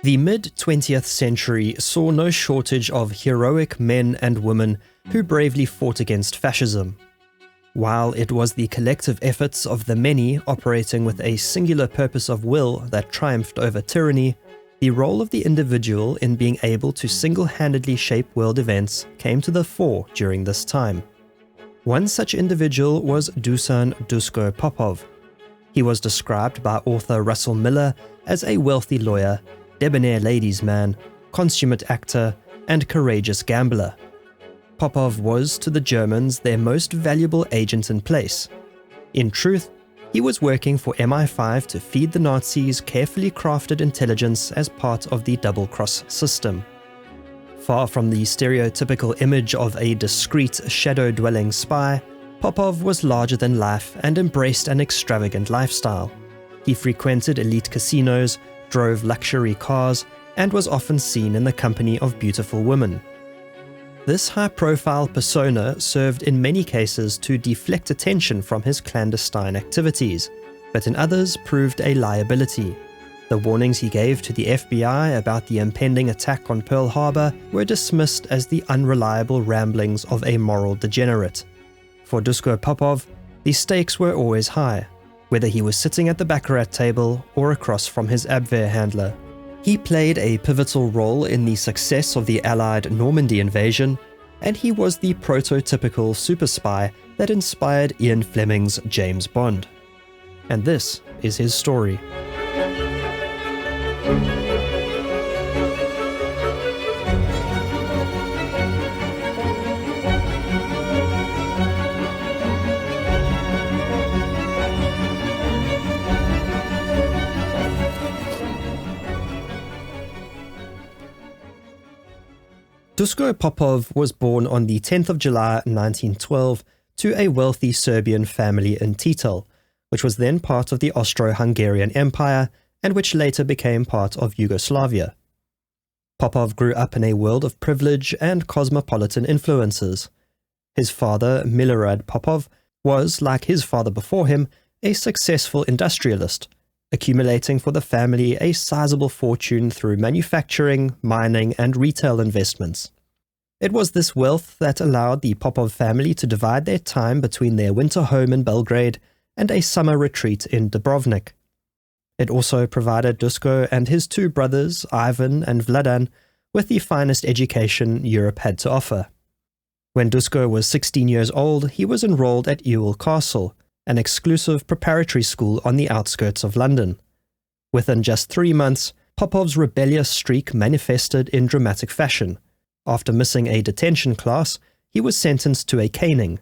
The mid-20th century saw no shortage of heroic men and women who bravely fought against fascism. While it was the collective efforts of the many operating with a singular purpose of will that triumphed over tyranny, the role of the individual in being able to single-handedly shape world events came to the fore during this time. One such individual was Dusan Duško Popov. He was described by author Russell Miller as a wealthy lawyer, debonair ladies' man, consummate actor, and courageous gambler. Popov was, to the Germans, their most valuable agent in place. In truth, he was working for MI5 to feed the Nazis carefully crafted intelligence as part of the double-cross system. Far from the stereotypical image of a discreet, shadow-dwelling spy, Popov was larger than life and embraced an extravagant lifestyle. He frequented elite casinos, drove luxury cars, and was often seen in the company of beautiful women. This high-profile persona served in many cases to deflect attention from his clandestine activities, but in others proved a liability. The warnings he gave to the FBI about the impending attack on Pearl Harbour were dismissed as the unreliable ramblings of a moral degenerate. For Duško Popov, the stakes were always high, whether he was sitting at the baccarat table or across from his Abwehr handler. He played a pivotal role in the success of the Allied Normandy invasion, and he was the prototypical super spy that inspired Ian Fleming's James Bond. And this is his story. Duško Popov was born on the 10th of July 1912 to a wealthy Serbian family in Titel, which was then part of the Austro-Hungarian Empire and which later became part of Yugoslavia. Popov grew up in a world of privilege and cosmopolitan influences. His father, Milorad Popov, was, like his father before him, a successful industrialist, accumulating for the family a sizable fortune through manufacturing, mining, and retail investments. It was this wealth that allowed the Popov family to divide their time between their winter home in Belgrade and a summer retreat in Dubrovnik. It also provided Duško and his two brothers, Ivan and Vladan, with the finest education Europe had to offer. When Duško was 16 years old, he was enrolled at Ewell Castle, an exclusive preparatory school on the outskirts of London. Within just 3 months, Popov's rebellious streak manifested in dramatic fashion. After missing a detention class, he was sentenced to a caning.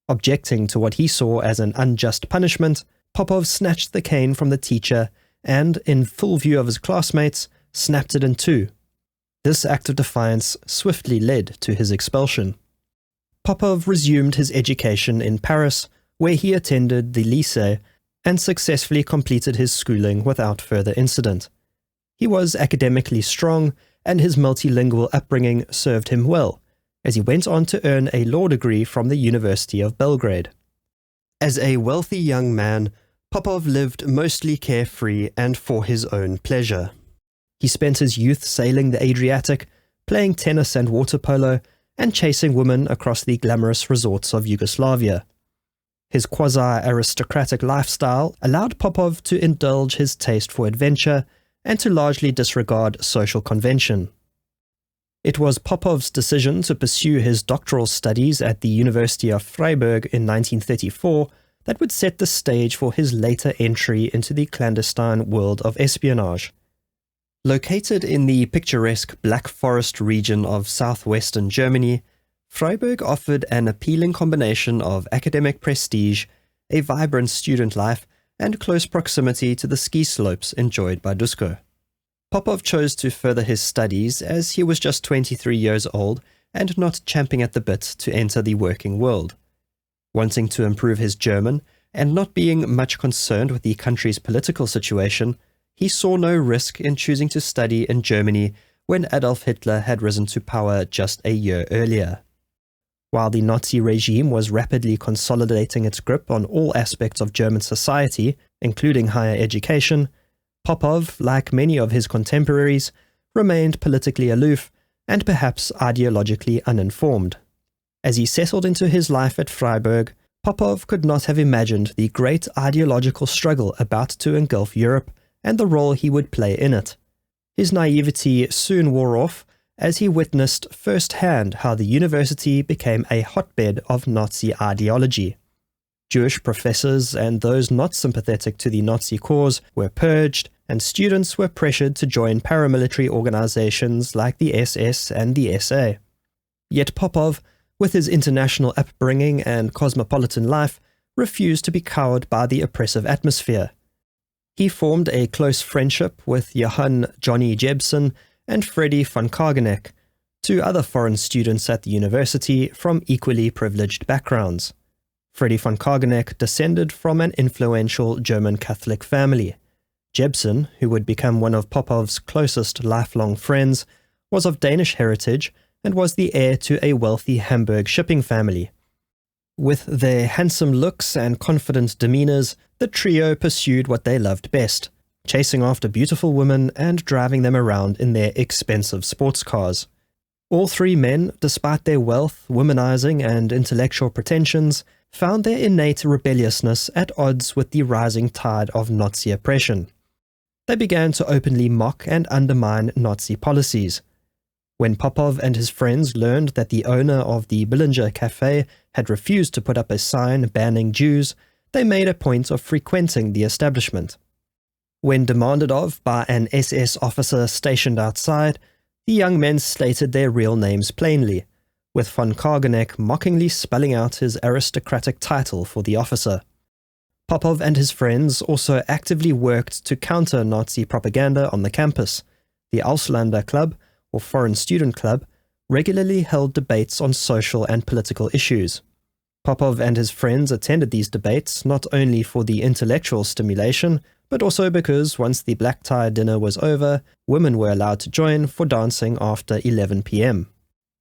Objecting to what he saw as an unjust punishment, Popov snatched the cane from the teacher and, in full view of his classmates, snapped it in two. This act of defiance swiftly led to his expulsion. Popov resumed his education in Paris, where he attended the lycée and successfully completed his schooling without further incident. He was academically strong, and his multilingual upbringing served him well, as he went on to earn a law degree from the University of Belgrade. As a wealthy young man, Popov lived mostly carefree and for his own pleasure. He spent his youth sailing the Adriatic, playing tennis and water polo, and chasing women across the glamorous resorts of Yugoslavia. His quasi-aristocratic lifestyle allowed Popov to indulge his taste for adventure and to largely disregard social convention. It was Popov's decision to pursue his doctoral studies at the University of Freiburg in 1934 that would set the stage for his later entry into the clandestine world of espionage. Located in the picturesque Black Forest region of southwestern Germany, Freiburg offered an appealing combination of academic prestige, a vibrant student life, and close proximity to the ski slopes enjoyed by Duško. Popov chose to further his studies as he was just 23 years old and not champing at the bit to enter the working world. Wanting to improve his German, and not being much concerned with the country's political situation, he saw no risk in choosing to study in Germany when Adolf Hitler had risen to power just a year earlier. While the Nazi regime was rapidly consolidating its grip on all aspects of German society, including higher education, Popov, like many of his contemporaries, remained politically aloof and perhaps ideologically uninformed. As he settled into his life at Freiburg, Popov could not have imagined the great ideological struggle about to engulf Europe and the role he would play in it. His naivety soon wore off as he witnessed firsthand how the university became a hotbed of Nazi ideology. Jewish professors and those not sympathetic to the Nazi cause were purged, and students were pressured to join paramilitary organizations like the SS and the SA. Yet Popov, with his international upbringing and cosmopolitan life, refused to be cowed by the oppressive atmosphere. He formed a close friendship with Johann Johnny Jebsen and Freddy von Kageneck, two other foreign students at the university from equally privileged backgrounds. Freddy von Kageneck descended from an influential German Catholic family. Jebsen, who would become one of Popov's closest lifelong friends, was of Danish heritage and was the heir to a wealthy Hamburg shipping family. With their handsome looks and confident demeanors, the trio pursued what they loved best, chasing after beautiful women and driving them around in their expensive sports cars. All three men, despite their wealth, womanizing, and intellectual pretensions, found their innate rebelliousness at odds with the rising tide of Nazi oppression. They began to openly mock and undermine Nazi policies. When Popov and his friends learned that the owner of the Billinger Cafe had refused to put up a sign banning Jews, they made a point of frequenting the establishment. When demanded of by an SS officer stationed outside, the young men stated their real names plainly, with von Kageneck mockingly spelling out his aristocratic title for the officer. Popov and his friends also actively worked to counter Nazi propaganda on the campus. The Ausländer Club, or Foreign Student Club, regularly held debates on social and political issues. Popov and his friends attended these debates not only for the intellectual stimulation, but also because once the black tie dinner was over, women were allowed to join for dancing after 11 p.m.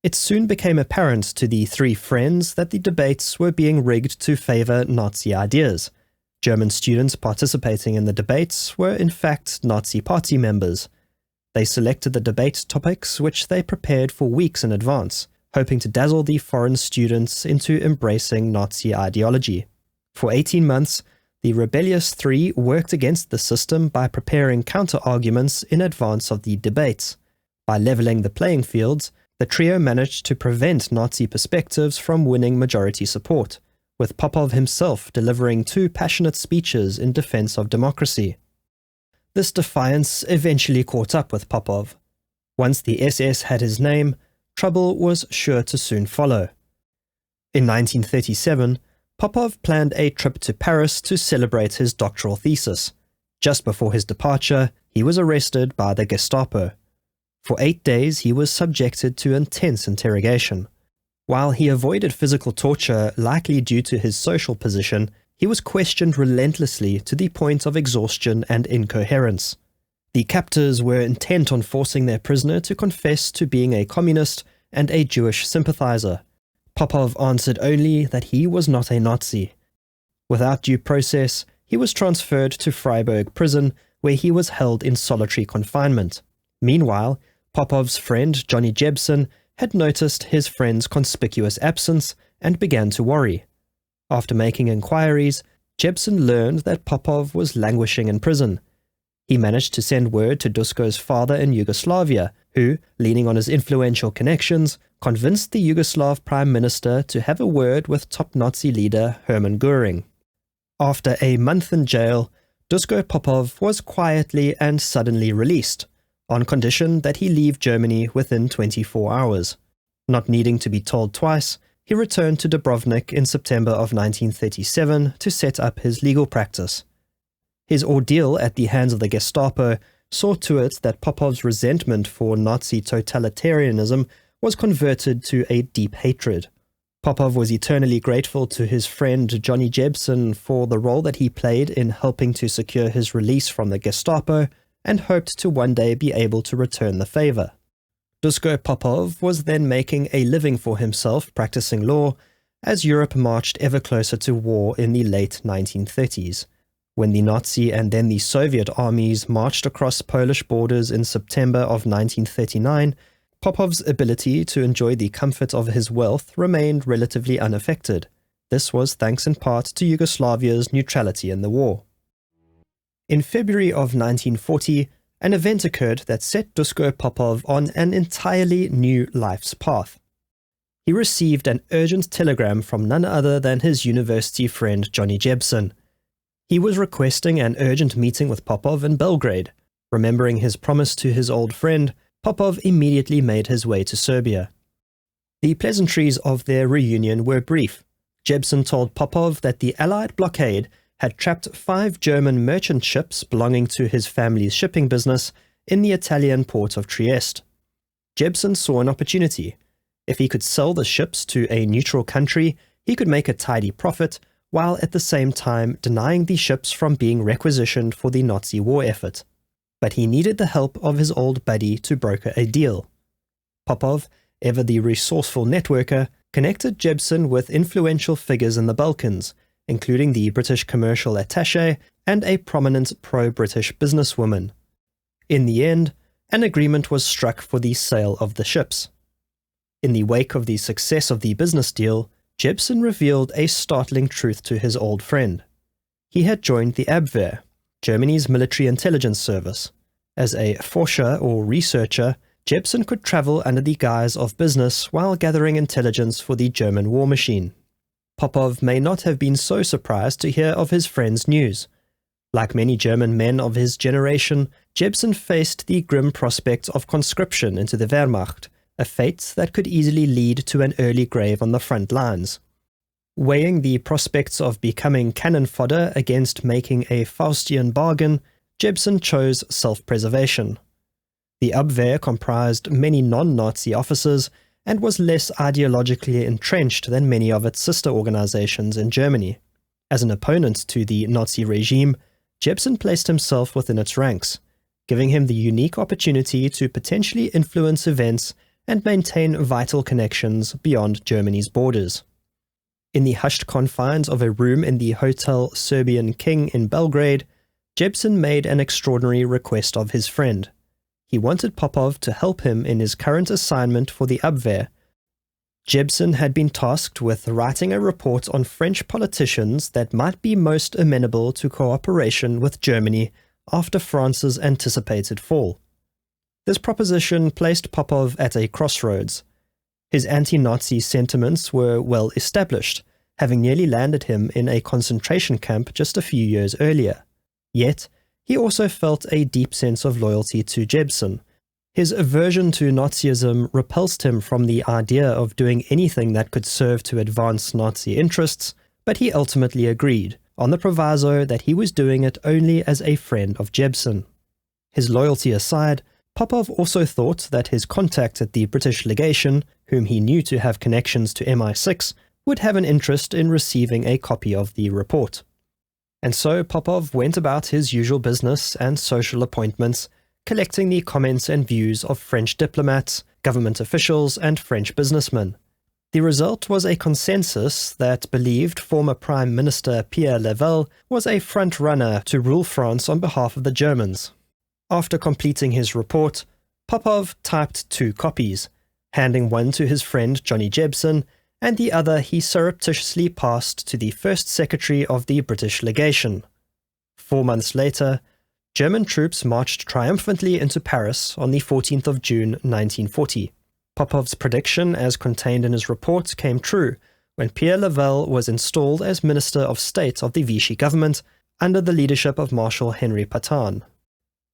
It soon became apparent to the three friends that the debates were being rigged to favor Nazi ideas. German students participating in the debates were in fact Nazi party members. They selected the debate topics which they prepared for weeks in advance, hoping to dazzle the foreign students into embracing Nazi ideology. For 18 months, the rebellious three worked against the system by preparing counter-arguments in advance of the debates. By leveling the playing fields, the trio managed to prevent Nazi perspectives from winning majority support, with Popov himself delivering 2 passionate speeches in defense of democracy. This defiance eventually caught up with Popov. Once the SS had his name, trouble was sure to soon follow. In 1937, Popov planned a trip to Paris to celebrate his doctoral thesis. Just before his departure, he was arrested by the Gestapo. For 8 days, he was subjected to intense interrogation. While he avoided physical torture, likely due to his social position, he was questioned relentlessly to the point of exhaustion and incoherence. The captors were intent on forcing their prisoner to confess to being a communist and a Jewish sympathizer. Popov answered only that he was not a Nazi. Without due process, he was transferred to Freiburg prison, where he was held in solitary confinement. Meanwhile, Popov's friend Johnny Jebsen had noticed his friend's conspicuous absence and began to worry. After making inquiries, Jebsen learned that Popov was languishing in prison. He managed to send word to Duško's father in Yugoslavia, who, leaning on his influential connections, convinced the Yugoslav Prime Minister to have a word with top Nazi leader Hermann Göring. After a month in jail, Duško Popov was quietly and suddenly released, on condition that he leave Germany within 24 hours. Not needing to be told twice, he returned to Dubrovnik in September of 1937 to set up his legal practice. His ordeal at the hands of the Gestapo saw to it that Popov's resentment for Nazi totalitarianism was converted to a deep hatred. Popov was eternally grateful to his friend Johnny Jebsen for the role that he played in helping to secure his release from the Gestapo, and hoped to one day be able to return the favor. Duško Popov was then making a living for himself practicing law as Europe marched ever closer to war in the late 1930s. When the Nazi and then the Soviet armies marched across Polish borders in September of 1939, Popov's ability to enjoy the comfort of his wealth remained relatively unaffected. This was thanks in part to Yugoslavia's neutrality in the war. In February of 1940, an event occurred that set Duško Popov on an entirely new life's path. He received an urgent telegram from none other than his university friend Johnny Jebsen. He was requesting an urgent meeting with Popov in Belgrade. Remembering his promise to his old friend, Popov immediately made his way to Serbia. The pleasantries of their reunion were brief. Jebsen told Popov that the Allied blockade had trapped 5 German merchant ships belonging to his family's shipping business in the Italian port of Trieste. Jebsen saw an opportunity. If he could sell the ships to a neutral country, he could make a tidy profit, while at the same time denying the ships from being requisitioned for the Nazi war effort. But he needed the help of his old buddy to broker a deal. Popov, ever the resourceful networker, connected Jebsen with influential figures in the Balkans, including the British commercial attaché and a prominent pro-British businesswoman. In the end, an agreement was struck for the sale of the ships. In the wake of the success of the business deal, Jebsen revealed a startling truth to his old friend. He had joined the Abwehr, Germany's military intelligence service. As a forscher or researcher, Jebsen could travel under the guise of business while gathering intelligence for the German war machine. Popov may not have been so surprised to hear of his friend's news. Like many German men of his generation, Jebsen faced the grim prospect of conscription into the Wehrmacht, a fate that could easily lead to an early grave on the front lines. Weighing the prospects of becoming cannon fodder against making a Faustian bargain, Jebsen chose self-preservation. The Abwehr comprised many non-Nazi officers and was less ideologically entrenched than many of its sister organizations in Germany. As an opponent to the Nazi regime, Jebsen placed himself within its ranks, giving him the unique opportunity to potentially influence events and maintain vital connections beyond Germany's borders. In the hushed confines of a room in the Hotel Serbian King in Belgrade, Jebsen made an extraordinary request of his friend. He wanted Popov to help him in his current assignment for the Abwehr. Jebsen had been tasked with writing a report on French politicians that might be most amenable to cooperation with Germany after France's anticipated fall. This proposition placed Popov at a crossroads. His anti-Nazi sentiments were well established, having nearly landed him in a concentration camp just a few years earlier. Yet, he also felt a deep sense of loyalty to Jebsen. His aversion to Nazism repulsed him from the idea of doing anything that could serve to advance Nazi interests, but he ultimately agreed, on the proviso that he was doing it only as a friend of Jebsen. His loyalty aside, Popov also thought that his contact at the British legation, whom he knew to have connections to MI6, would have an interest in receiving a copy of the report. And so Popov went about his usual business and social appointments, collecting the comments and views of French diplomats, government officials, and French businessmen. The result was a consensus that believed former Prime Minister Pierre Level was a front-runner to rule France on behalf of the Germans. After completing his report, Popov typed 2 copies, handing one to his friend Johnny Jebsen, and the other he surreptitiously passed to the first secretary of the British legation. 4 months later, German troops marched triumphantly into Paris on the 14th of June 1940. Popov's prediction, as contained in his report, came true when Pierre Level was installed as Minister of State of the Vichy government under the leadership of Marshal Henri Pétain.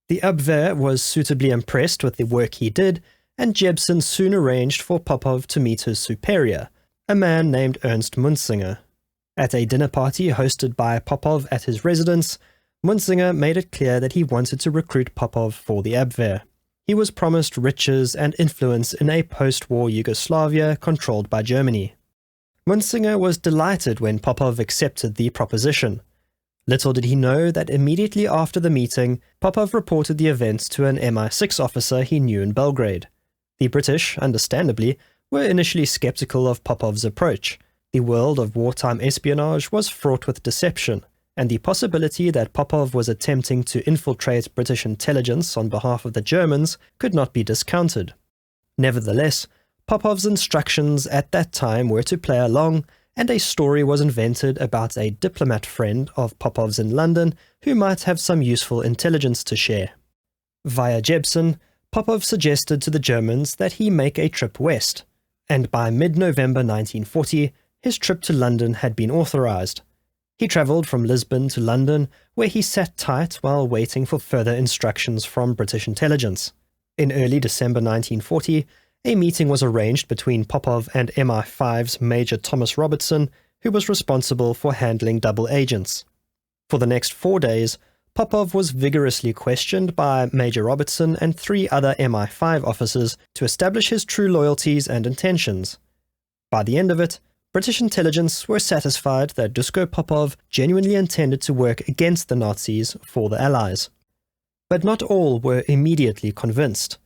The Abwehr was suitably impressed with the work he did, and Jebsen soon arranged for Popov to meet his superior, a man named Ernst Munzinger. At a dinner party hosted by Popov at his residence, Munzinger made it clear that he wanted to recruit Popov for the Abwehr. He was promised riches and influence in a post-war Yugoslavia controlled by Germany. Munzinger was delighted when Popov accepted the proposition. Little did he know that immediately after the meeting, Popov reported the events to an MI6 officer he knew in Belgrade. The British, understandably, were initially skeptical of Popov's approach. The world of wartime espionage was fraught with deception, and the possibility that Popov was attempting to infiltrate British intelligence on behalf of the Germans could not be discounted. Nevertheless, Popov's instructions at that time were to play along, and a story was invented about a diplomat friend of Popov's in London who might have some useful intelligence to share. Via Jebsen, Popov suggested to the Germans that he make a trip west, and by mid-November 1940, his trip to London had been authorized. He travelled from Lisbon to London, where he sat tight while waiting for further instructions from British intelligence. In early December 1940, a meeting was arranged between Popov and MI5's Major Thomas Robertson, who was responsible for handling double agents. For the next 4 days, Popov was vigorously questioned by Major Robertson and 3 other MI5 officers to establish his true loyalties and intentions. By the end of it, British intelligence were satisfied that Duško Popov genuinely intended to work against the Nazis for the Allies. But not all were immediately convinced.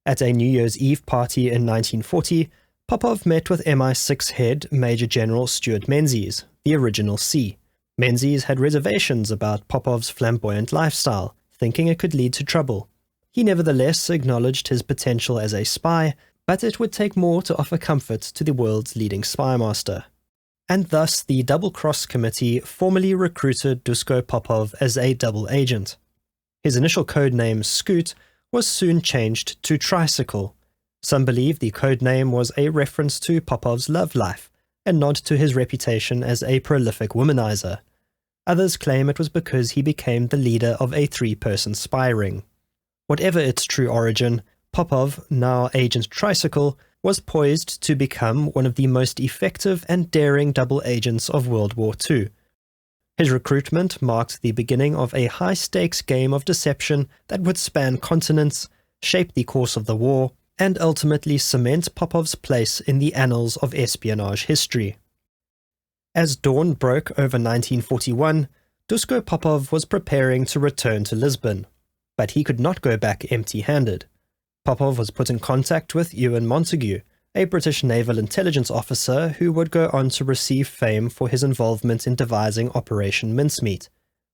At a New Year's Eve party in 1940, Popov met with MI6 head Major General Stuart Menzies, the original C. Menzies had reservations about Popov's flamboyant lifestyle, thinking it could lead to trouble. He nevertheless acknowledged his potential as a spy, but it would take more to offer comfort to the world's leading spy master. And thus the Double Cross Committee formally recruited Duško Popov as a double agent. His initial code name, Scoot, was soon changed to Tricycle. Some believe the code name was a reference to Popov's love life, a nod to his reputation as a prolific womanizer. Others claim it was because he became the leader of a 3-person spy ring. Whatever its true origin, Popov, now Agent Tricycle, was poised to become one of the most effective and daring double agents of World War II. His recruitment marked the beginning of a high-stakes game of deception that would span continents, shape the course of the war, and ultimately cement Popov's place in the annals of espionage history. As dawn broke over 1941, Duško Popov was preparing to return to Lisbon, but he could not go back empty-handed. Popov was put in contact with Ewan Montague, a British naval intelligence officer who would go on to receive fame for his involvement in devising Operation Mincemeat.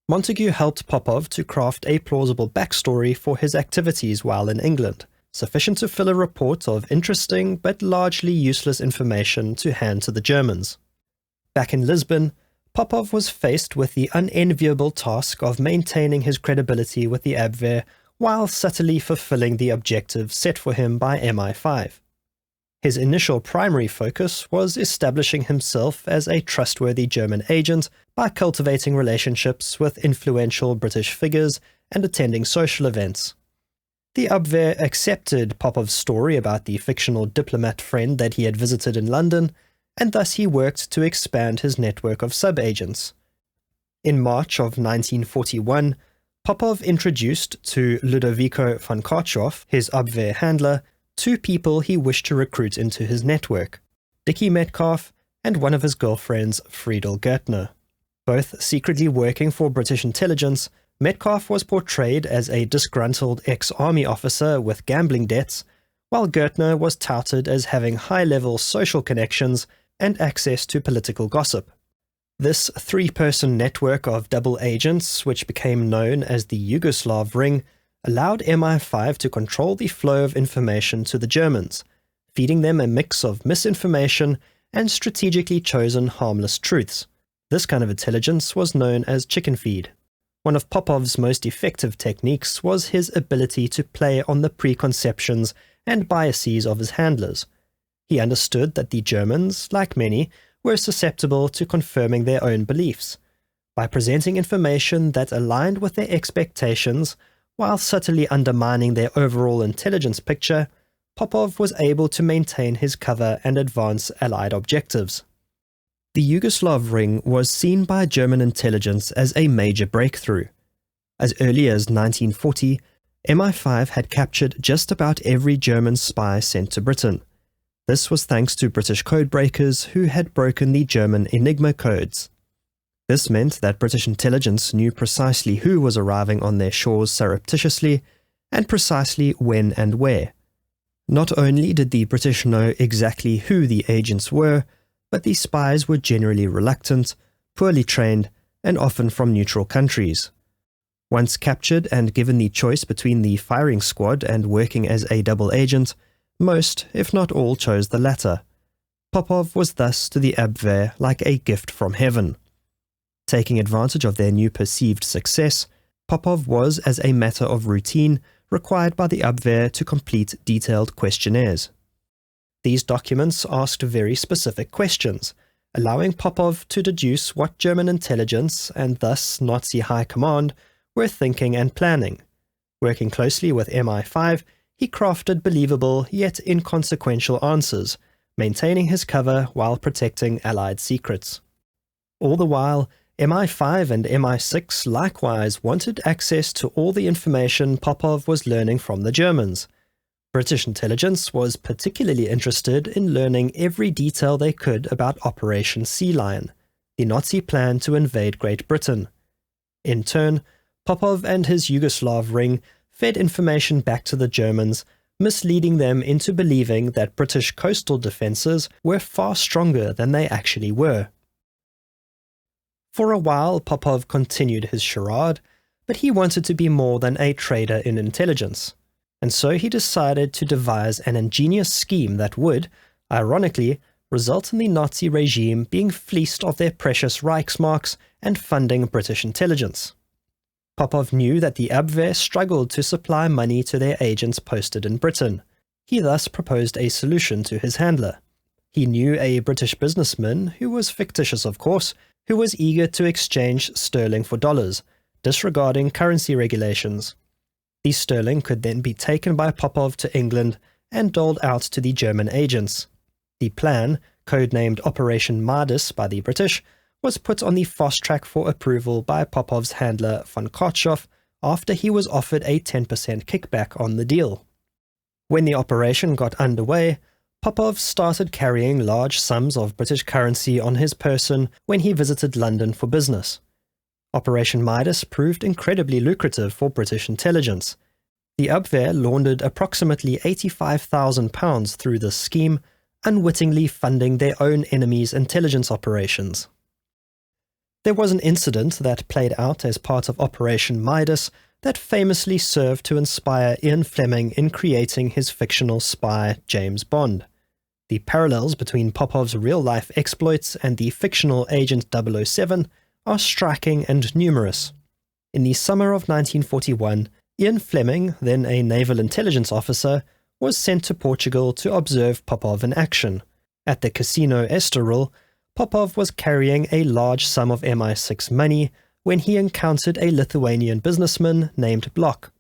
Montague helped Popov to craft a plausible backstory for his activities while in England, sufficient to fill a report of interesting but largely useless information to hand to the Germans. Back in Lisbon, Popov was faced with the unenviable task of maintaining his credibility with the Abwehr while subtly fulfilling the objectives set for him by MI5. His initial primary focus was establishing himself as a trustworthy German agent by cultivating relationships with influential British figures and attending social events. The Abwehr accepted Popov's story about the fictional diplomat friend that he had visited in London, and thus he worked to expand his network of sub-agents. In March of 1941, Popov introduced to Ludovico von Karchoff, his Abwehr handler, 2 people he wished to recruit into his network, Dickie Metcalf and one of his girlfriends, Friedel Gertner. Both secretly working for British intelligence, Metcalf was portrayed as a disgruntled ex-army officer with gambling debts, while Gertner was touted as having high-level social connections and access to political gossip. This 3-person network of double agents, which became known as the Yugoslav Ring, allowed MI5 to control the flow of information to the Germans, feeding them a mix of misinformation and strategically chosen harmless truths. This kind of intelligence was known as chicken feed. One of Popov's most effective techniques was his ability to play on the preconceptions and biases of his handlers. He understood that the Germans, like many, were susceptible to confirming their own beliefs. By presenting information that aligned with their expectations, while subtly undermining their overall intelligence picture, Popov was able to maintain his cover and advance Allied objectives. The Yugoslav Ring was seen by German intelligence as a major breakthrough. As early as 1940, MI5 had captured just about every German spy sent to Britain. This was thanks to British codebreakers who had broken the German Enigma codes. This meant that British intelligence knew precisely who was arriving on their shores surreptitiously, and precisely when and where. Not only did the British know exactly who the agents were, but the spies were generally reluctant, poorly trained, and often from neutral countries. Once captured and given the choice between the firing squad and working as a double agent, most, if not all, chose the latter. Popov was thus to the Abwehr like a gift from heaven. Taking advantage of their new perceived success, Popov was, as a matter of routine, required by the Abwehr to complete detailed questionnaires. These documents asked very specific questions, allowing Popov to deduce what German intelligence, and thus Nazi high command, were thinking and planning. Working closely with MI5, he crafted believable yet inconsequential answers, maintaining his cover while protecting Allied secrets. All the while, MI5 and MI6 likewise wanted access to all the information Popov was learning from the Germans. British intelligence was particularly interested in learning every detail they could about Operation Sea Lion, the Nazi plan to invade Great Britain. In turn, Popov and his Yugoslav ring fed information back to the Germans, misleading them into believing that British coastal defences were far stronger than they actually were. For a while, Popov continued his charade, but he wanted to be more than a trader in intelligence, and so he decided to devise an ingenious scheme that would, ironically, result in the Nazi regime being fleeced of their precious Reichsmarks and funding British intelligence. Popov knew that the Abwehr struggled to supply money to their agents posted in Britain. He thus proposed a solution to his handler. He knew a British businessman, who was fictitious of course, who was eager to exchange sterling for dollars, disregarding currency regulations. The sterling could then be taken by Popov to England and doled out to the German agents. The plan, codenamed Operation Midas by the British, was put on the fast track for approval by Popov's handler von Kartschoff after he was offered a 10% kickback on the deal. When the operation got underway, Popov started carrying large sums of British currency on his person when he visited London for business. Operation Midas proved incredibly lucrative for British intelligence. The Abwehr laundered approximately £85,000 through this scheme, unwittingly funding their own enemies' intelligence operations. There was an incident that played out as part of Operation Midas that famously served to inspire Ian Fleming in creating his fictional spy James Bond. The parallels between Popov's real-life exploits and the fictional Agent 007 are striking and numerous. In the summer of 1941, Ian Fleming, then a naval intelligence officer, was sent to Portugal to observe Popov in action. At the Casino Estoril, Popov was carrying a large sum of MI6 money when he encountered a Lithuanian businessman named Bloch.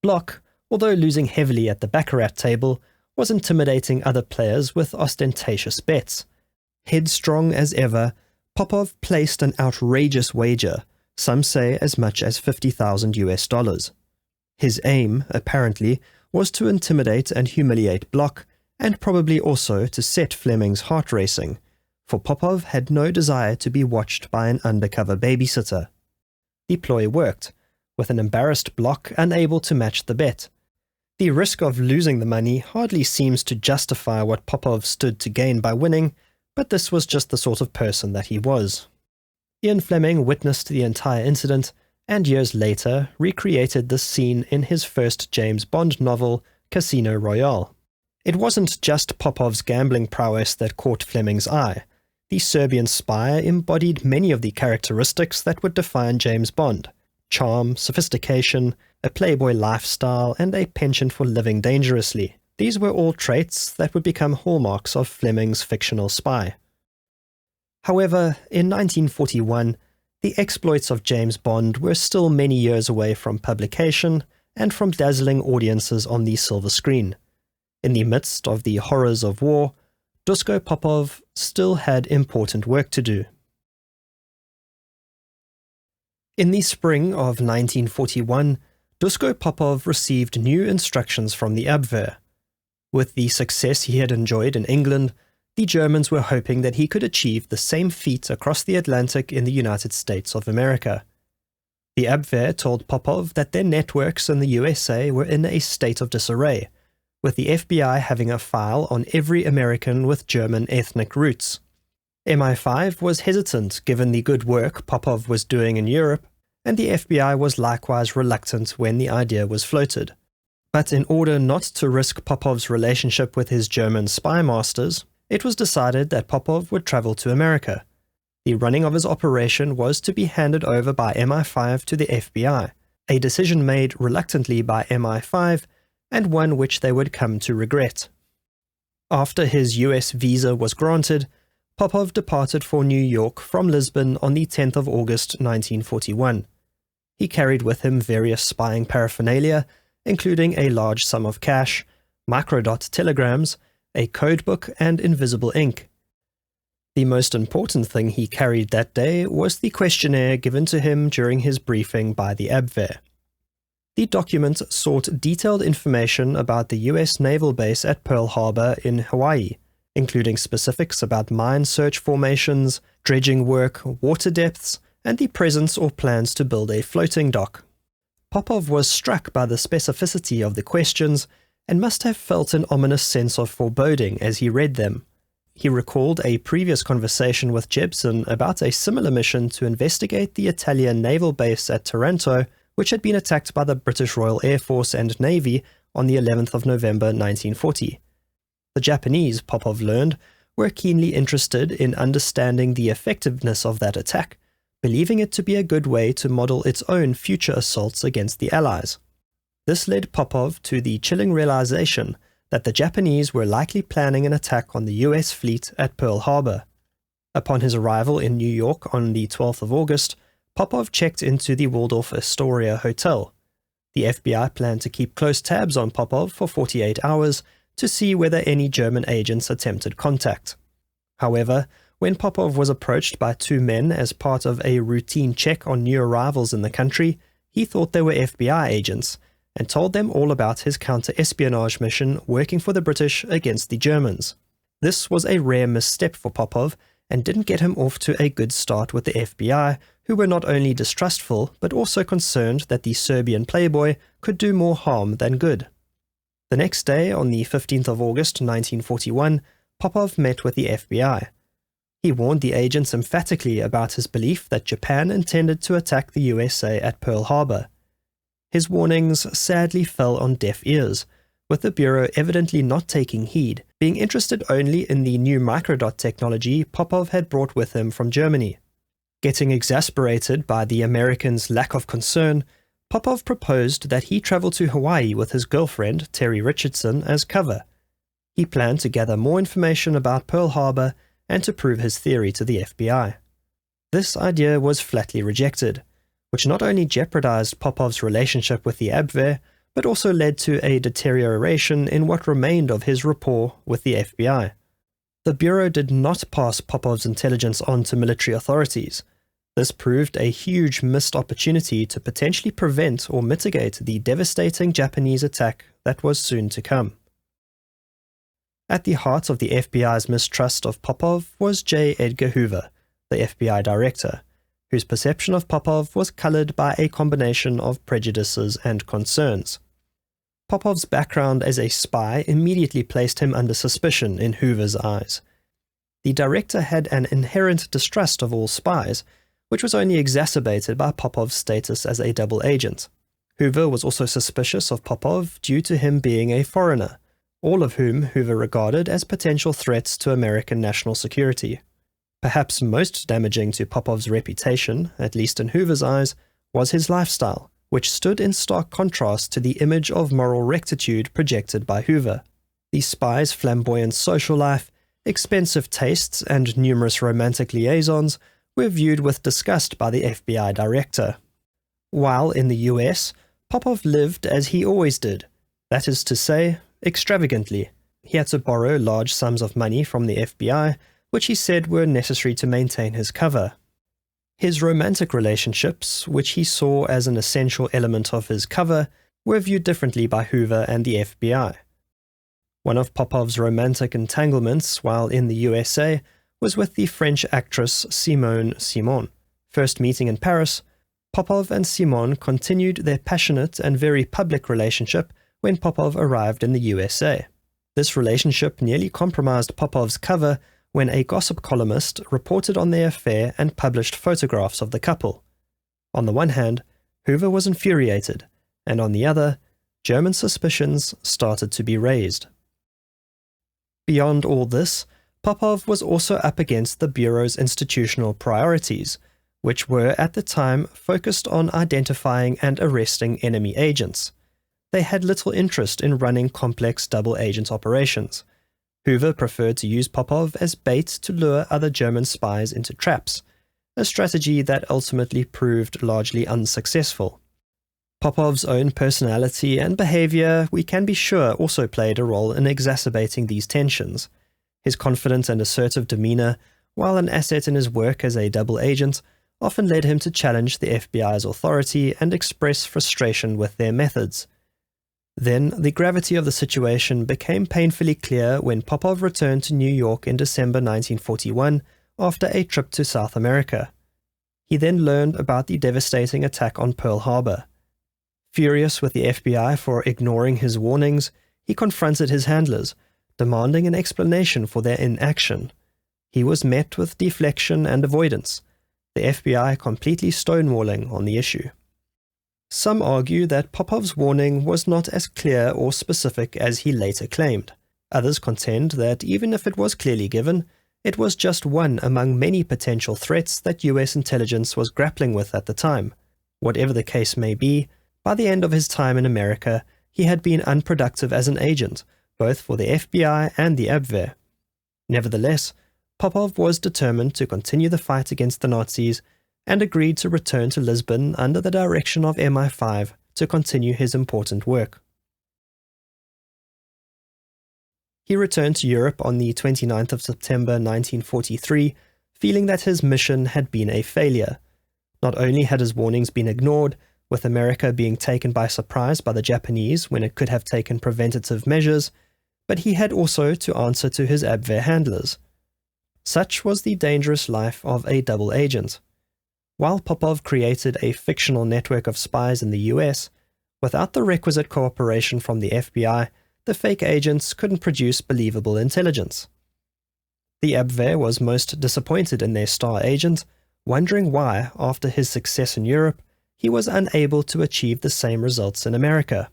Bloch, although losing heavily at the baccarat table, was intimidating other players with ostentatious bets. Headstrong as ever, Popov placed an outrageous wager, some say as much as $50,000. His aim, apparently, was to intimidate and humiliate Bloch, and probably also to set Fleming's heart racing, for Popov had no desire to be watched by an undercover babysitter. The ploy worked, with an embarrassed Bloch unable to match the bet. The risk of losing the money hardly seems to justify what Popov stood to gain by winning, but this was just the sort of person that he was. Ian Fleming witnessed the entire incident, and years later recreated this scene in his first James Bond novel, Casino Royale. It wasn't just Popov's gambling prowess that caught Fleming's eye. The Serbian spy embodied many of the characteristics that would define James Bond: charm, sophistication, a playboy lifestyle, and a penchant for living dangerously. These were all traits that would become hallmarks of Fleming's fictional spy. However, in 1941, the exploits of James Bond were still many years away from publication and from dazzling audiences on the silver screen. In the midst of the horrors of war, Duško Popov still had important work to do. In the spring of 1941, Duško Popov received new instructions from the Abwehr. With the success he had enjoyed in England, the Germans were hoping that he could achieve the same feat across the Atlantic in the United States of America. The Abwehr told Popov that their networks in the USA were in a state of disarray, with the FBI having a file on every American with German ethnic roots. MI5 was hesitant given the good work Popov was doing in Europe, and the FBI was likewise reluctant when the idea was floated. But in order not to risk Popov's relationship with his German spy masters, it was decided that Popov would travel to America. The running of his operation was to be handed over by MI5 to the FBI, a decision made reluctantly by MI5, and one which they would come to regret. After his US visa was granted, Popov departed for New York from Lisbon on the 10th of August 1941. He carried with him various spying paraphernalia, including a large sum of cash, microdot telegrams, a codebook, and invisible ink. The most important thing he carried that day was the questionnaire given to him during his briefing by the Abwehr. The document sought detailed information about the US naval base at Pearl Harbour in Hawaii, including specifics about mine search formations, dredging work, water depths, and the presence or plans to build a floating dock. Popov was struck by the specificity of the questions and must have felt an ominous sense of foreboding as he read them. He recalled a previous conversation with Jebsen about a similar mission to investigate the Italian naval base at Taranto, which had been attacked by the British Royal Air Force and Navy on the 11th of November 1940. The Japanese, Popov learned, were keenly interested in understanding the effectiveness of that attack, believing it to be a good way to model its own future assaults against the Allies. This led Popov to the chilling realization that the Japanese were likely planning an attack on the US fleet at Pearl Harbour. Upon his arrival in New York on the 12th of August, Popov checked into the Waldorf Astoria Hotel. The FBI planned to keep close tabs on Popov for 48 hours to see whether any German agents attempted contact. However, when Popov was approached by two men as part of a routine check on new arrivals in the country, he thought they were FBI agents and told them all about his counter-espionage mission working for the British against the Germans. This was a rare misstep for Popov and didn't get him off to a good start with the FBI, who were not only distrustful but also concerned that the Serbian playboy could do more harm than good. The next day, on the 15th of August 1941, Popov met with the FBI. He warned the agents emphatically about his belief that Japan intended to attack the USA at Pearl Harbour. His warnings sadly fell on deaf ears, with the Bureau evidently not taking heed, being interested only in the new microdot technology Popov had brought with him from Germany. Getting exasperated by the Americans' lack of concern, Popov proposed that he travel to Hawaii with his girlfriend, Terry Richardson, as cover. He planned to gather more information about Pearl Harbour and to prove his theory to the FBI. This idea was flatly rejected, which not only jeopardized Popov's relationship with the Abwehr, but also led to a deterioration in what remained of his rapport with the FBI. The Bureau did not pass Popov's intelligence on to military authorities. This proved a huge missed opportunity to potentially prevent or mitigate the devastating Japanese attack that was soon to come. At the heart of the FBI's mistrust of Popov was J. Edgar Hoover, the FBI director, whose perception of Popov was colored by a combination of prejudices and concerns. Popov's background as a spy immediately placed him under suspicion in Hoover's eyes. The director had an inherent distrust of all spies, which was only exacerbated by Popov's status as a double agent. Hoover was also suspicious of Popov due to him being a foreigner, all of whom Hoover regarded as potential threats to American national security. Perhaps most damaging to Popov's reputation, at least in Hoover's eyes, was his lifestyle, which stood in stark contrast to the image of moral rectitude projected by Hoover. The spy's flamboyant social life, expensive tastes, and numerous romantic liaisons were viewed with disgust by the FBI director. While in the US, Popov lived as he always did, that is to say, extravagantly. He had to borrow large sums of money from the FBI, which he said were necessary to maintain his cover. His romantic relationships, which he saw as an essential element of his cover, were viewed differently by Hoover and the FBI. One of Popov's romantic entanglements while in the USA was with the French actress Simone Simon. First meeting in Paris, Popov and Simon continued their passionate and very public relationship when Popov arrived in the USA. This relationship nearly compromised Popov's cover when a gossip columnist reported on their affair and published photographs of the couple. On the one hand, Hoover was infuriated, and on the other, German suspicions started to be raised. Beyond all this, Popov was also up against the Bureau's institutional priorities, which were at the time focused on identifying and arresting enemy agents. They had little interest in running complex double agent operations. Hoover preferred to use Popov as bait to lure other German spies into traps, a strategy that ultimately proved largely unsuccessful. Popov's own personality and behavior, we can be sure, also played a role in exacerbating these tensions. His confident and assertive demeanor, while an asset in his work as a double agent, often led him to challenge the FBI's authority and express frustration with their methods. Then, the gravity of the situation became painfully clear when Popov returned to New York in December 1941 after a trip to South America. He then learned about the devastating attack on Pearl Harbour. Furious with the FBI for ignoring his warnings, he confronted his handlers, demanding an explanation for their inaction. He was met with deflection and avoidance, the FBI completely stonewalling on the issue. Some argue that Popov's warning was not as clear or specific as he later claimed. Others contend that even if it was clearly given, it was just one among many potential threats that US intelligence was grappling with at the time. Whatever the case may be, by the end of his time in America, he had been unproductive as an agent, both for the FBI and the Abwehr. Nevertheless, Popov was determined to continue the fight against the Nazis and agreed to return to Lisbon under the direction of MI5 to continue his important work. He returned to Europe on the 29th of September 1943, feeling that his mission had been a failure. Not only had his warnings been ignored, with America being taken by surprise by the Japanese when it could have taken preventative measures, but he had also to answer to his Abwehr handlers. Such was the dangerous life of a double agent. While Popov created a fictional network of spies in the US, without the requisite cooperation from the FBI, the fake agents couldn't produce believable intelligence. The Abwehr was most disappointed in their star agent, wondering why, after his success in Europe, he was unable to achieve the same results in America.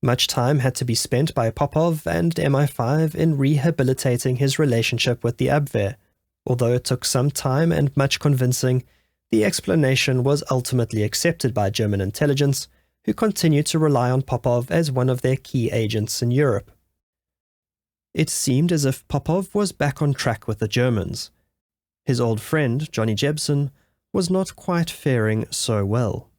Much time had to be spent by Popov and MI5 in rehabilitating his relationship with the Abwehr. Although it took some time and much convincing, the explanation was ultimately accepted by German intelligence, who continued to rely on Popov as one of their key agents in Europe. It seemed as if Popov was back on track with the Germans. His old friend, Johnny Jebsen, was not quite faring so well.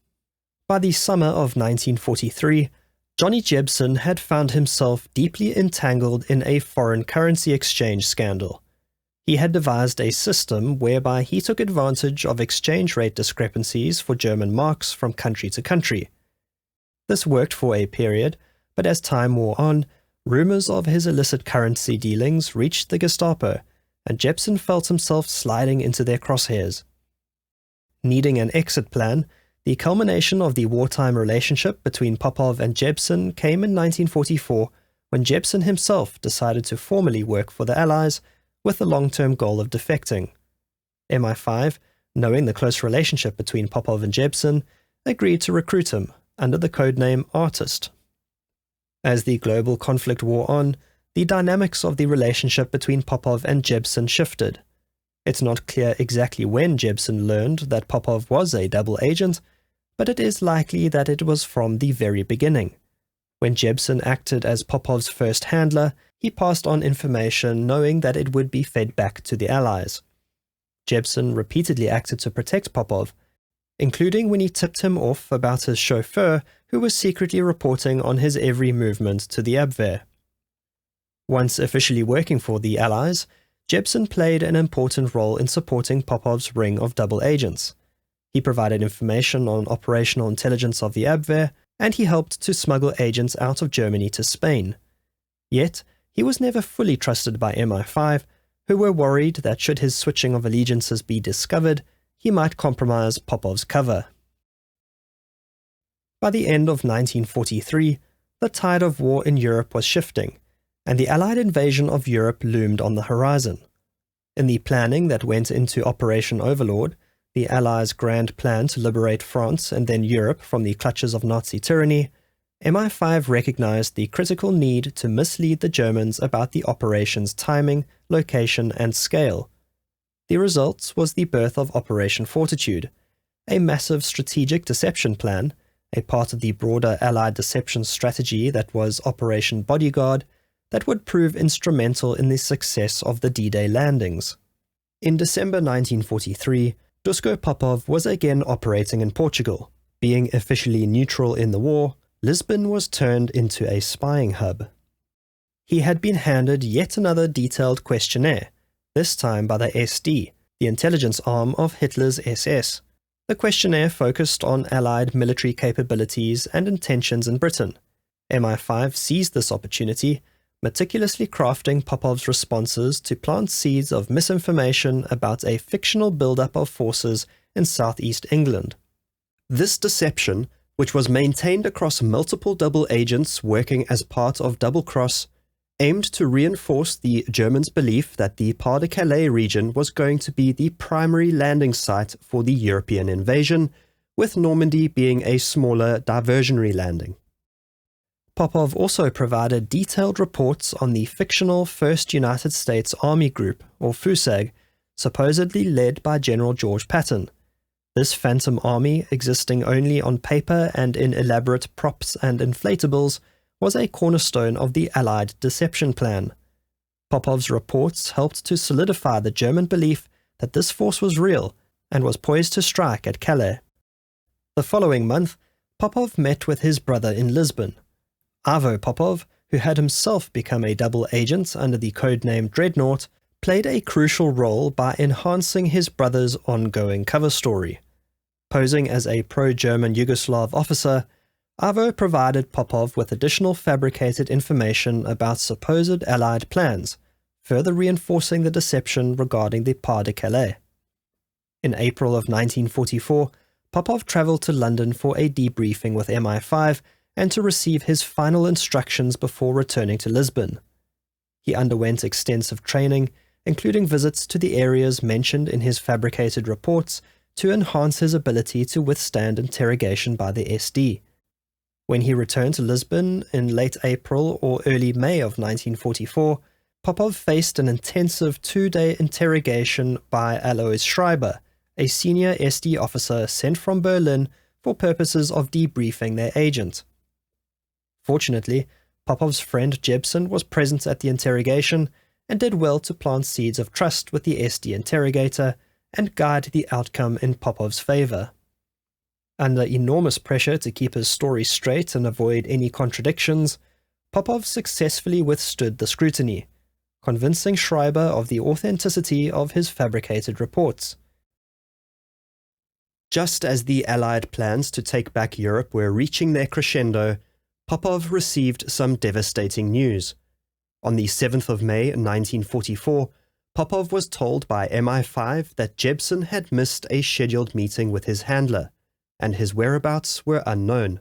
By the summer of 1943, Johnny Jebsen had found himself deeply entangled in a foreign currency exchange scandal. He had devised a system whereby he took advantage of exchange rate discrepancies for German marks from country to country. This worked for a period, but as time wore on, rumors of his illicit currency dealings reached the Gestapo, and Jebsen felt himself sliding into their crosshairs. Needing an exit plan, the culmination of the wartime relationship between Popov and Jebsen came in 1944, when Jebsen himself decided to formally work for the Allies with the long-term goal of defecting. MI5, knowing the close relationship between Popov and Jebsen, agreed to recruit him under the codename Artist. As the global conflict wore on, the dynamics of the relationship between Popov and Jebsen shifted. It's not clear exactly when Jebsen learned that Popov was a double agent, but it is likely that it was from the very beginning. When Jebsen acted as Popov's first handler, he passed on information knowing that it would be fed back to the Allies. Jebsen repeatedly acted to protect Popov, including when he tipped him off about his chauffeur who was secretly reporting on his every movement to the Abwehr. Once officially working for the Allies, Jebsen played an important role in supporting Popov's ring of double agents. He provided information on operational intelligence of the Abwehr, and he helped to smuggle agents out of Germany to Spain. Yet, he was never fully trusted by MI5, who were worried that should his switching of allegiances be discovered, he might compromise Popov's cover. By the end of 1943, the tide of war in Europe was shifting, and the Allied invasion of Europe loomed on the horizon. In the planning that went into Operation Overlord, the Allies' grand plan to liberate France and then Europe from the clutches of Nazi tyranny, MI5 recognized the critical need to mislead the Germans about the operation's timing, location, and scale. The result was the birth of Operation Fortitude, a massive strategic deception plan, a part of the broader Allied deception strategy that was Operation Bodyguard, that would prove instrumental in the success of the D-Day landings. In December 1943, Duško Popov was again operating in Portugal. Being officially neutral in the war, Lisbon was turned into a spying hub. He had been handed yet another detailed questionnaire, this time by the SD, the intelligence arm of Hitler's SS. The questionnaire focused on Allied military capabilities and intentions in Britain. MI5 seized this opportunity, meticulously crafting Popov's responses to plant seeds of misinformation about a fictional buildup of forces in southeast England. This deception, which was maintained across multiple double agents working as part of Double Cross, aimed to reinforce the Germans' belief that the Pas-de-Calais region was going to be the primary landing site for the European invasion, with Normandy being a smaller diversionary landing. Popov also provided detailed reports on the fictional 1st United States Army Group, or FUSAG, supposedly led by General George Patton. This phantom army, existing only on paper and in elaborate props and inflatables, was a cornerstone of the Allied deception plan. Popov's reports helped to solidify the German belief that this force was real and was poised to strike at Calais. The following month, Popov met with his brother in Lisbon. Ivo Popov, who had himself become a double agent under the codename Dreadnought, played a crucial role by enhancing his brother's ongoing cover story. Posing as a pro-German Yugoslav officer, Ivo provided Popov with additional fabricated information about supposed Allied plans, further reinforcing the deception regarding the Pas-de-Calais. In April of 1944, Popov travelled to London for a debriefing with MI5 and to receive his final instructions before returning to Lisbon. He underwent extensive training, including visits to the areas mentioned in his fabricated reports, to enhance his ability to withstand interrogation by the SD. When he returned to Lisbon in late April or early May of 1944, Popov faced an intensive 2-day interrogation by Alois Schreiber, a senior SD officer sent from Berlin for purposes of debriefing their agent. Fortunately, Popov's friend Jebsen was present at the interrogation and did well to plant seeds of trust with the SD interrogator and guide the outcome in Popov's favor. Under enormous pressure to keep his story straight and avoid any contradictions, Popov successfully withstood the scrutiny, convincing Schreiber of the authenticity of his fabricated reports. Just as the Allied plans to take back Europe were reaching their crescendo, Popov received some devastating news. On the 7th of May 1944, Popov was told by MI5 that Jebsen had missed a scheduled meeting with his handler, and his whereabouts were unknown.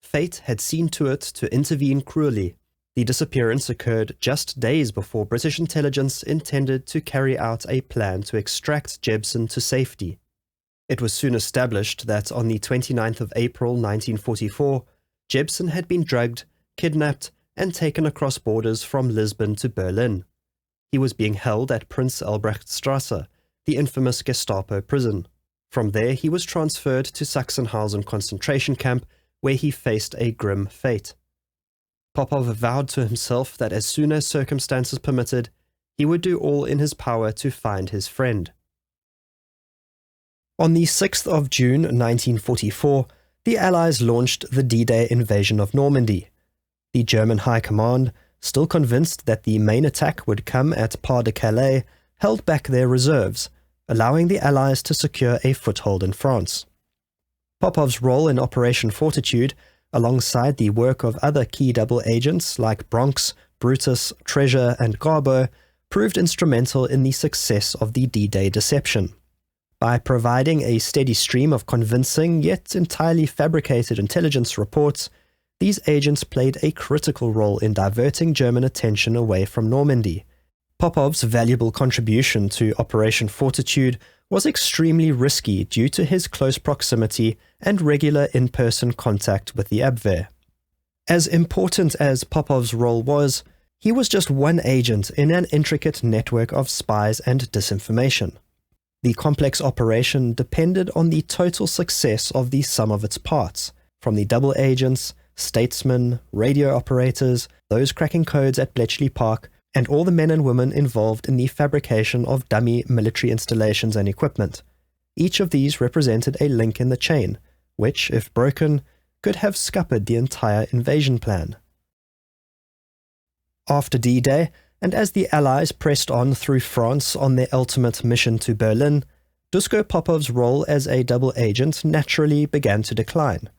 Fate had seen to it to intervene cruelly. The disappearance occurred just days before British intelligence intended to carry out a plan to extract Jebsen to safety. It was soon established that on the 29th of April 1944, Jebsen had been drugged, kidnapped, and taken across borders from Lisbon to Berlin. He was being held at Prince Albrechtstrasse, the infamous Gestapo prison. From there he was transferred to Sachsenhausen concentration camp, where he faced a grim fate. Popov vowed to himself that as soon as circumstances permitted, he would do all in his power to find his friend. On the 6th of June 1944, the Allies launched the D-Day invasion of Normandy. The German High Command, still convinced that the main attack would come at Pas-de-Calais, held back their reserves, allowing the Allies to secure a foothold in France. Popov's role in Operation Fortitude, alongside the work of other key double agents like Bronx, Brutus, Treasure, and Garbo, proved instrumental in the success of the D-Day deception. By providing a steady stream of convincing yet entirely fabricated intelligence reports, these agents played a critical role in diverting German attention away from Normandy. Popov's valuable contribution to Operation Fortitude was extremely risky due to his close proximity and regular in-person contact with the Abwehr. As important as Popov's role was, he was just one agent in an intricate network of spies and disinformation. The complex operation depended on the total success of the sum of its parts, from the double agents, statesmen, radio operators, those cracking codes at Bletchley Park, and all the men and women involved in the fabrication of dummy military installations and equipment. Each of these represented a link in the chain, which, if broken, could have scuppered the entire invasion plan. After D-Day, and as the Allies pressed on through France on their ultimate mission to Berlin, Duško Popov's role as a double agent naturally began to decline.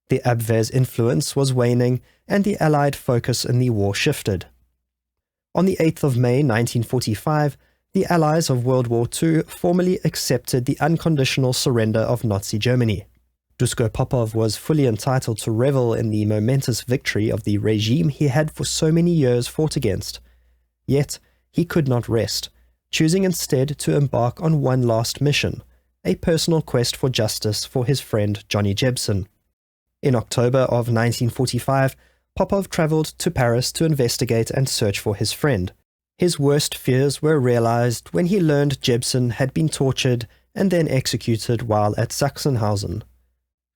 The Abwehr's influence was waning, and the Allied focus in the war shifted. On the 8th of May 1945, the Allies of World War II formally accepted the unconditional surrender of Nazi Germany. Duško Popov was fully entitled to revel in the momentous victory of the regime he had for so many years fought against. Yet, he could not rest, choosing instead to embark on one last mission, a personal quest for justice for his friend Johnny Jebsen. In October of 1945, Popov travelled to Paris to investigate and search for his friend. His worst fears were realized when he learned Jebsen had been tortured and then executed while at Sachsenhausen.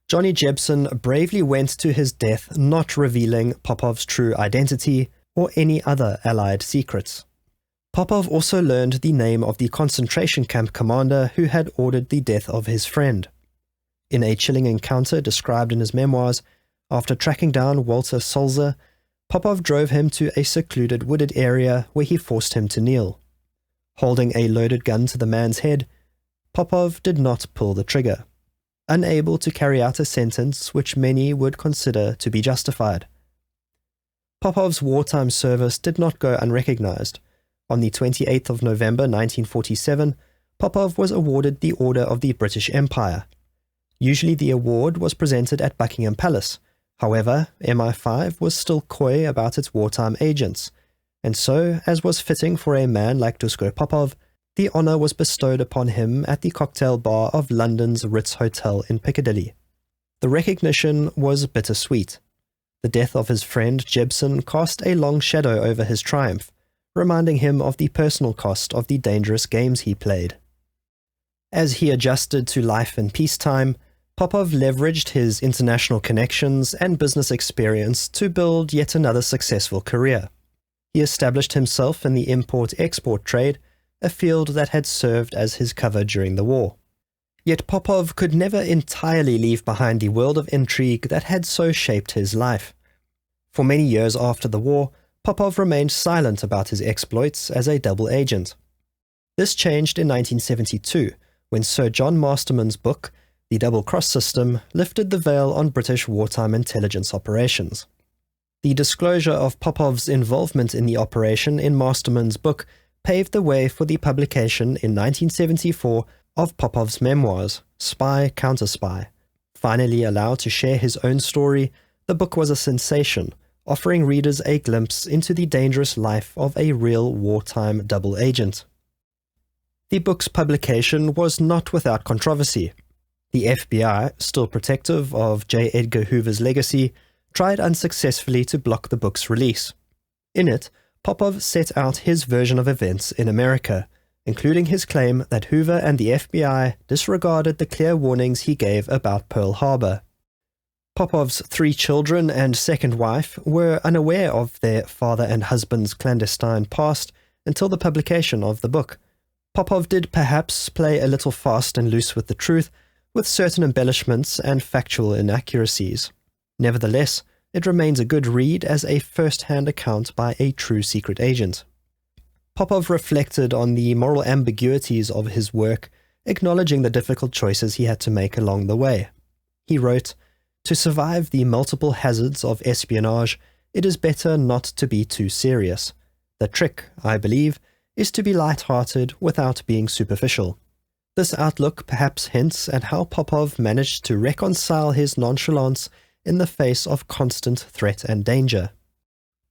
Johnny Jebsen bravely went to his death, not revealing Popov's true identity or any other Allied secrets. Popov also learned the name of the concentration camp commander who had ordered the death of his friend. In a chilling encounter described in his memoirs, after tracking down Walter Sulzer, Popov drove him to a secluded wooded area where he forced him to kneel. Holding a loaded gun to the man's head, Popov did not pull the trigger, unable to carry out a sentence which many would consider to be justified. Popov's wartime service did not go unrecognized. On the 28th of November 1947, Popov was awarded the Order of the British Empire. Usually the award was presented at Buckingham Palace. However, MI5 was still coy about its wartime agents, and so, as was fitting for a man like Duško Popov, the honour was bestowed upon him at the cocktail bar of London's Ritz Hotel in Piccadilly. The recognition was bittersweet. The death of his friend Jebsen cast a long shadow over his triumph, reminding him of the personal cost of the dangerous games he played. As he adjusted to life in peacetime, Popov leveraged his international connections and business experience to build yet another successful career. He established himself in the import-export trade, a field that had served as his cover during the war. Yet Popov could never entirely leave behind the world of intrigue that had so shaped his life. For many years after the war, Popov remained silent about his exploits as a double agent. This changed in 1972, when Sir John Masterman's book, The Double Cross System, lifted the veil on British wartime intelligence operations. The disclosure of Popov's involvement in the operation in Masterman's book paved the way for the publication in 1974 of Popov's memoirs, Spy Counter Spy. Finally allowed to share his own story, the book was a sensation, offering readers a glimpse into the dangerous life of a real wartime double agent. The book's publication was not without controversy. The FBI, still protective of J. Edgar Hoover's legacy, tried unsuccessfully to block the book's release. In it, Popov set out his version of events in America, including his claim that Hoover and the FBI disregarded the clear warnings he gave about Pearl Harbour. Popov's 3 children and second wife were unaware of their father and husband's clandestine past until the publication of the book. Popov did perhaps play a little fast and loose with the truth, with certain embellishments and factual inaccuracies. Nevertheless, it remains a good read as a first-hand account by a true secret agent. Popov reflected on the moral ambiguities of his work, acknowledging the difficult choices he had to make along the way. He wrote, "To survive the multiple hazards of espionage, it is better not to be too serious. The trick, I believe, is to be light-hearted without being superficial." This outlook perhaps hints at how Popov managed to reconcile his nonchalance in the face of constant threat and danger.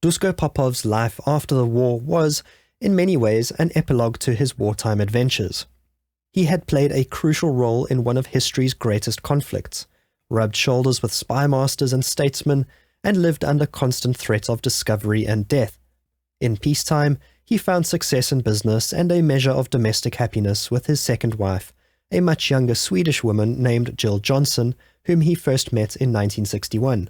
Duško Popov's life after the war was, in many ways an epilogue to his wartime adventures. He had played a crucial role in one of history's greatest conflicts, rubbed shoulders with spy masters and statesmen, and lived under constant threat of discovery and death. In peacetime, he found success in business and a measure of domestic happiness with his second wife, a much younger Swedish woman named Jill Johnson, whom he first met in 1961.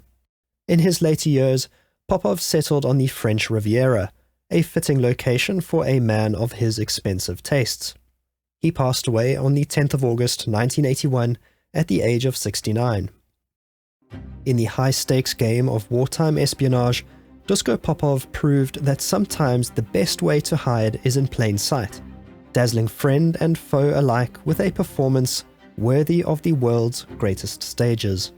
In his later years, Popov settled on the French Riviera, a fitting location for a man of his expensive tastes. He passed away on the 10th of August 1981 at the age of 69. In the high-stakes game of wartime espionage, Duško Popov proved that sometimes the best way to hide is in plain sight, dazzling friend and foe alike with a performance worthy of the world's greatest stages.